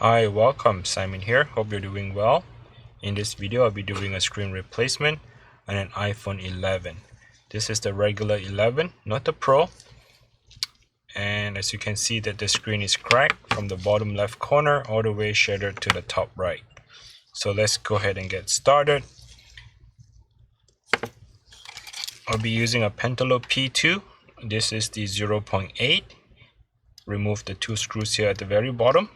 Hi, welcome. Simon here. Hope you're doing well. In this video, I'll be doing a screen replacement on an iPhone 11. This is the regular 11, not the Pro. And as you can see that the screen is cracked from the bottom left corner all the way shattered to the top right. So let's go ahead and get started. I'll be using a Pentalobe P2. This is the 0.8. Remove the two screws here at the very bottom.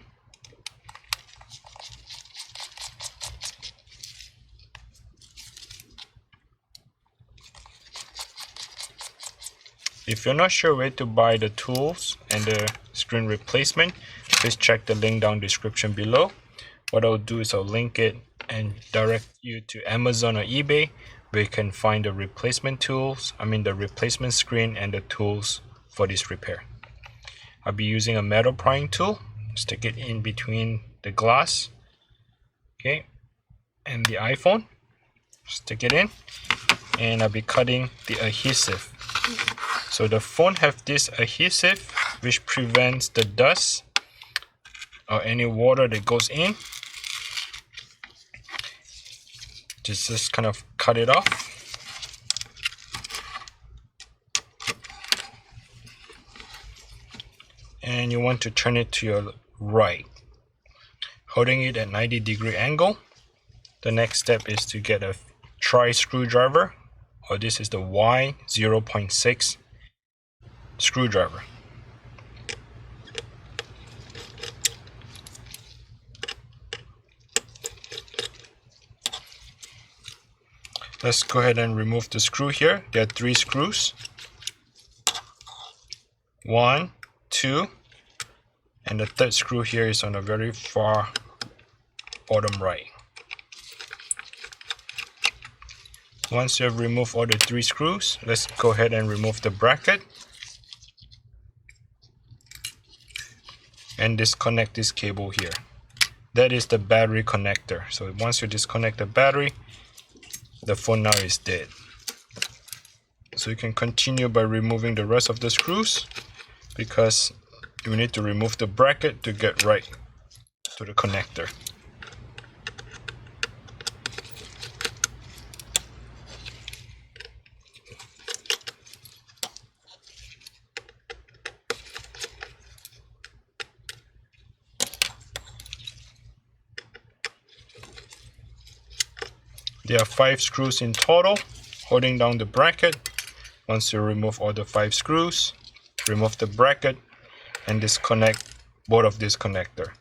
If you're not sure where to buy the tools and the screen replacement, please check the link down description below. What I'll do is I'll link it and direct you to Amazon or eBay where you can find the replacement tools, the replacement screen and the tools for this repair. I'll be using a metal prying tool. Stick it in between the glass, okay, and the iPhone. Stick it in, and I'll be cutting the adhesive. So the phone have this adhesive which prevents the dust or any water that goes in. Just kind of cut it off. And you want to turn it to your right, holding it at 90-degree angle. The next step is to get a tri screwdriver, or this is the Y0.6 screwdriver. Let's go ahead and remove the screw here. There are 3 screws. 1, 2, and the third screw here is on the very far bottom right. Once you have removed all the 3 screws, let's go ahead and remove the bracket and disconnect this cable here. That is the battery connector. So once you disconnect the battery, the phone now is dead. So you can continue by removing the rest of the screws, because you need to remove the bracket to get right to the connector. There are 5 screws in total holding down the bracket. Once you remove all the 5 screws, remove the bracket and disconnect both of this connector.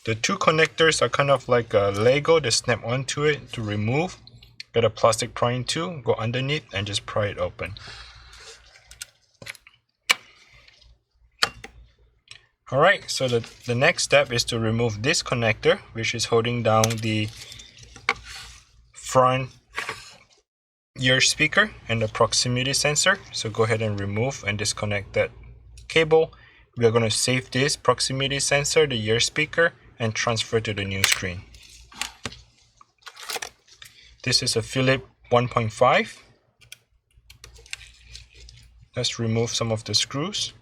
The 2 connectors are kind of like a Lego that snap onto it to remove. Get a plastic prying tool, go underneath and just pry it open. Alright, so the next step is to remove this connector, which is holding down the front ear speaker and the proximity sensor. So go ahead and remove and disconnect that cable. We are going to save this proximity sensor, the ear speaker, and transfer to the new screen. This is a Philip 1.5. Let's remove some of the screws.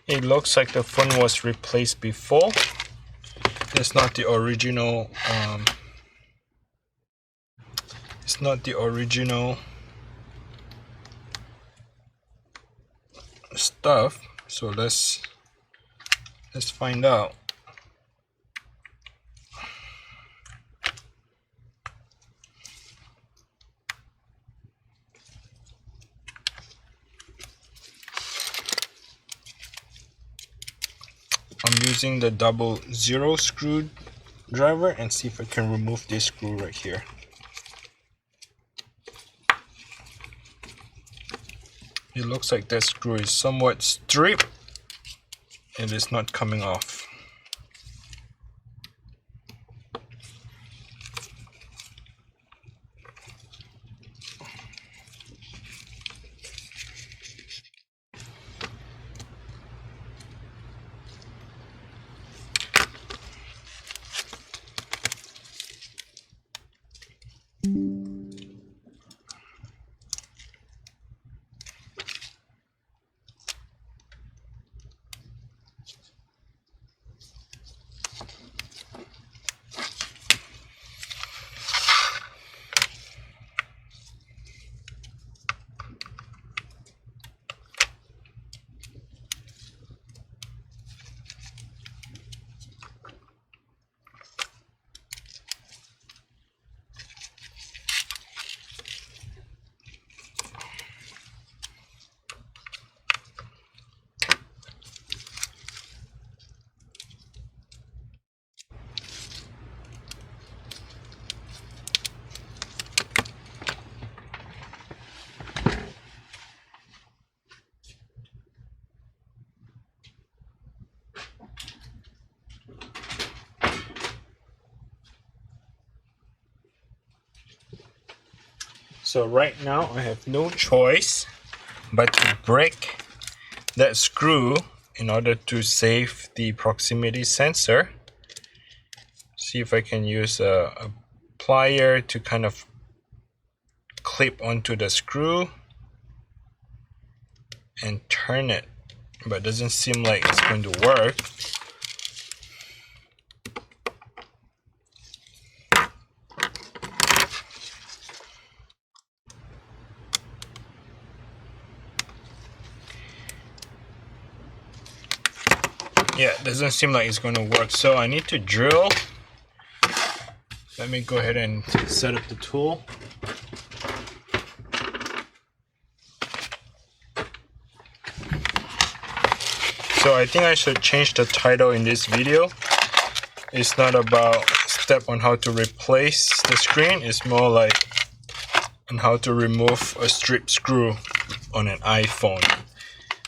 It looks like the phone was replaced before. It's not the original. It's not the original stuff. So let's find out. I'm using the 00 screwdriver and see if I can remove this screw right here. It looks like that screw is somewhat stripped and it's not coming off. So right now I have no choice but to break that screw in order to save the proximity sensor. See if I can use a plier to kind of clip onto the screw and turn it, but it doesn't seem like it's going to work. Yeah, it doesn't seem like it's going to work, so I need to drill. Let me go ahead and set up the tool. So I think I should change the title in this video. It's not about step on how to replace the screen, it's more like on how to remove a strip screw on an iPhone.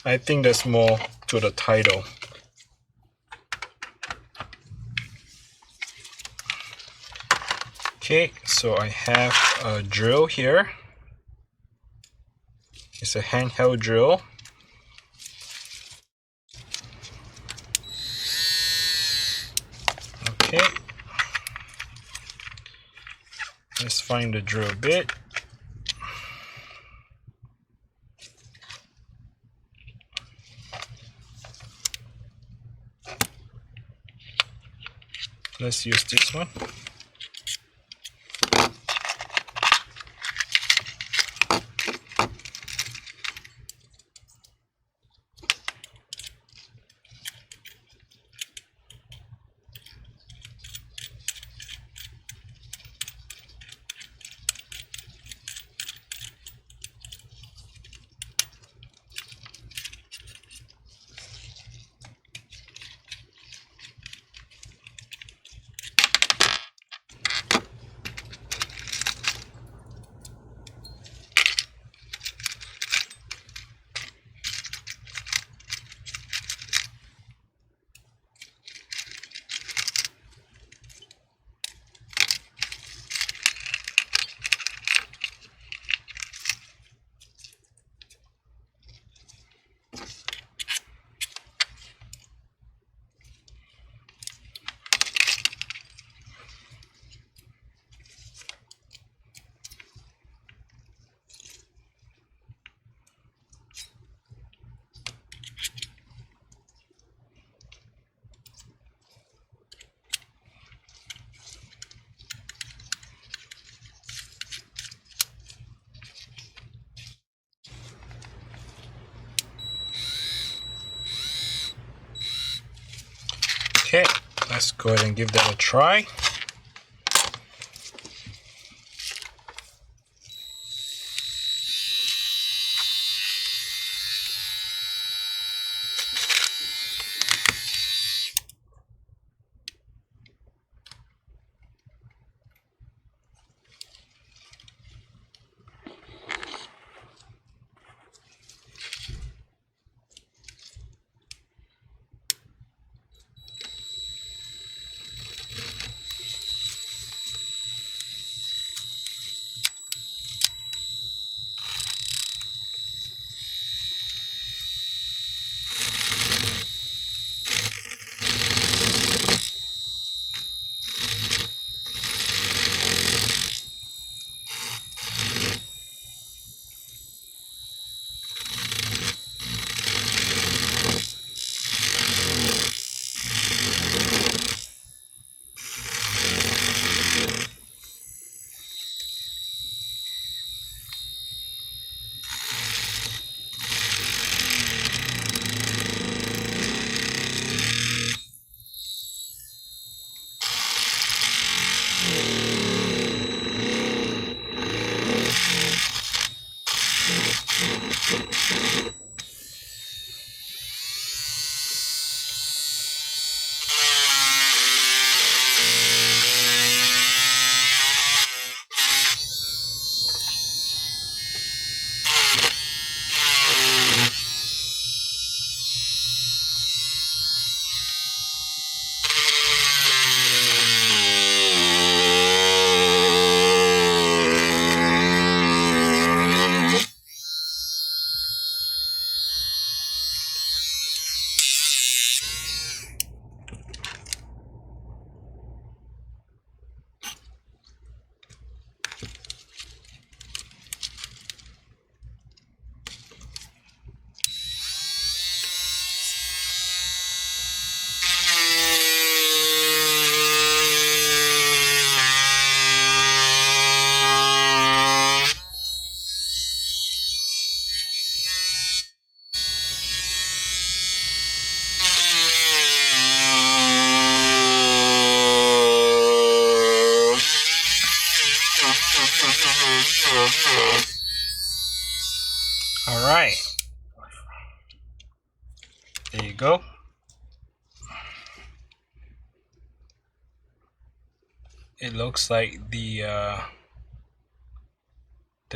I think that's more to the title. Okay, so I have a drill here. It's a handheld drill. Okay. Let's find the drill bit. Let's use this one. Okay, let's go ahead and give that a try. All right, there you go. It looks like the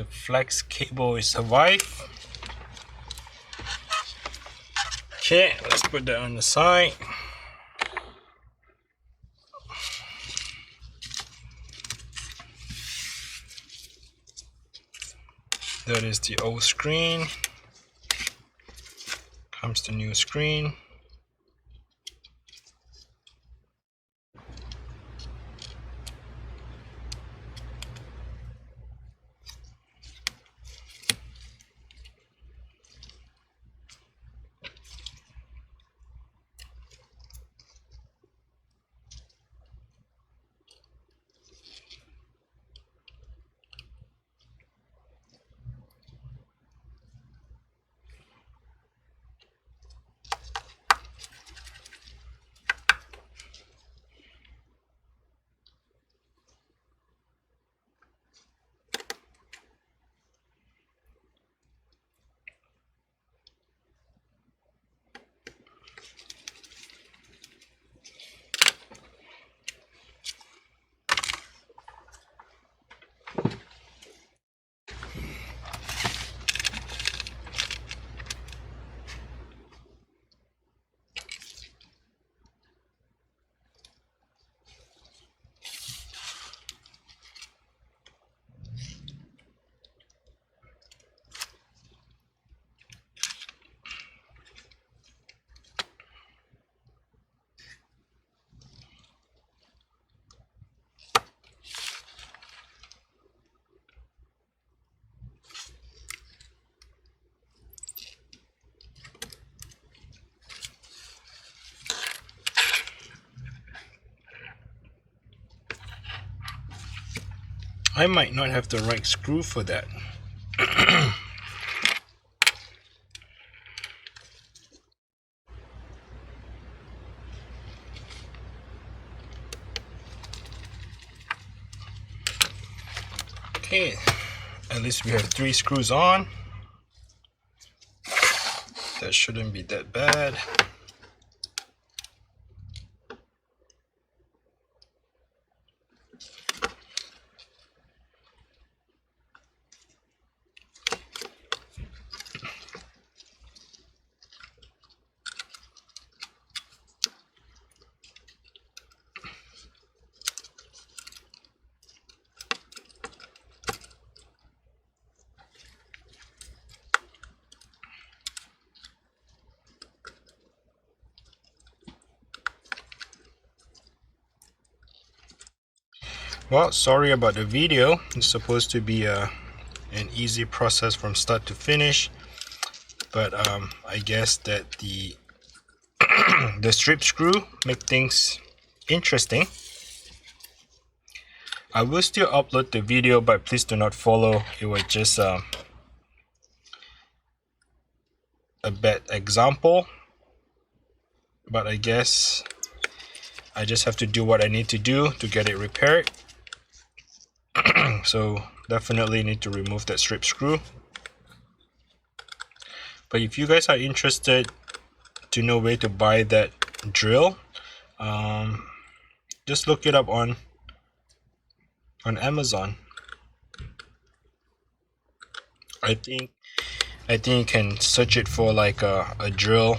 flex cable is survived. Okay, let's put that on the side. That is the old screen. Comes the new screen. I might not have the right screw for that. Okay, at least we have 3 screws on. That shouldn't be that bad. Well, sorry about the video. It's supposed to be an easy process from start to finish, but I guess that the the strip screw make things interesting. I will still upload the video, but please do not follow. It was just a bad example, but I guess I just have to do what I need to do to get it repaired. So definitely need to remove that strip screw. But if you guys are interested to know where to buy that drill, just look it up on Amazon. I think you can search it for like a drill,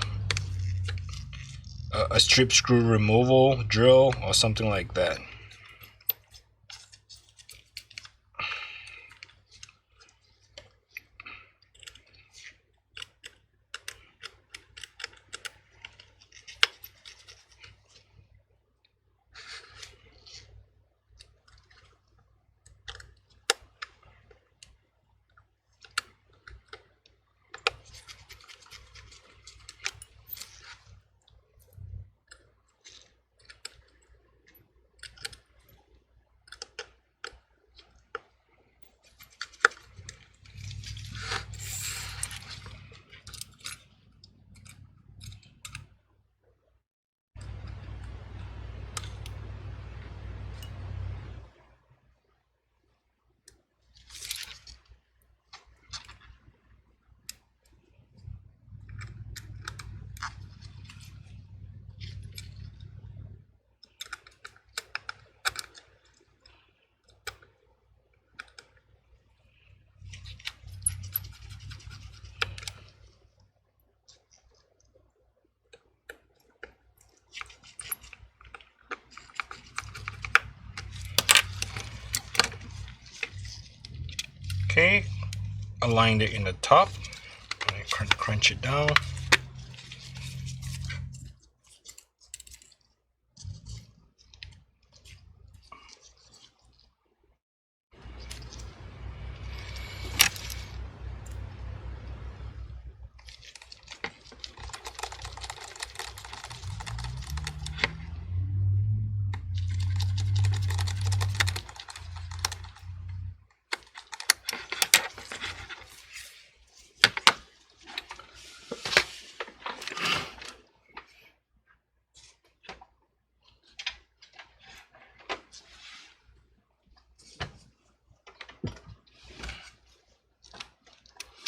a strip screw removal drill or something like that. aligned it in the top. And crunch it down.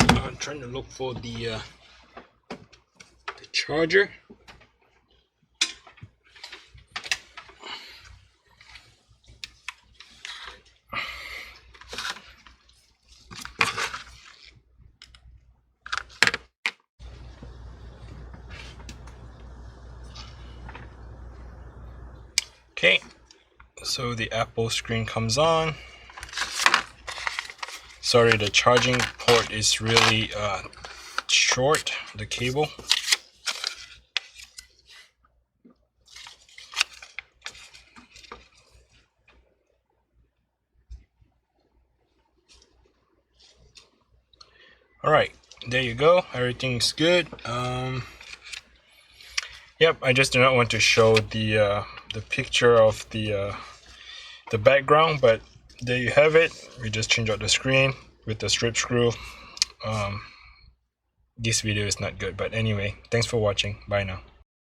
I'm trying to look for the charger. Okay, so the Apple screen comes on. Sorry, the charging port is really short, the cable. Alright, there you go, everything's good. Yep, I just do not want to show the picture of the background, but there you have it. We just change out the screen with the strip screw. This video is not good, but anyway, thanks for watching. Bye now.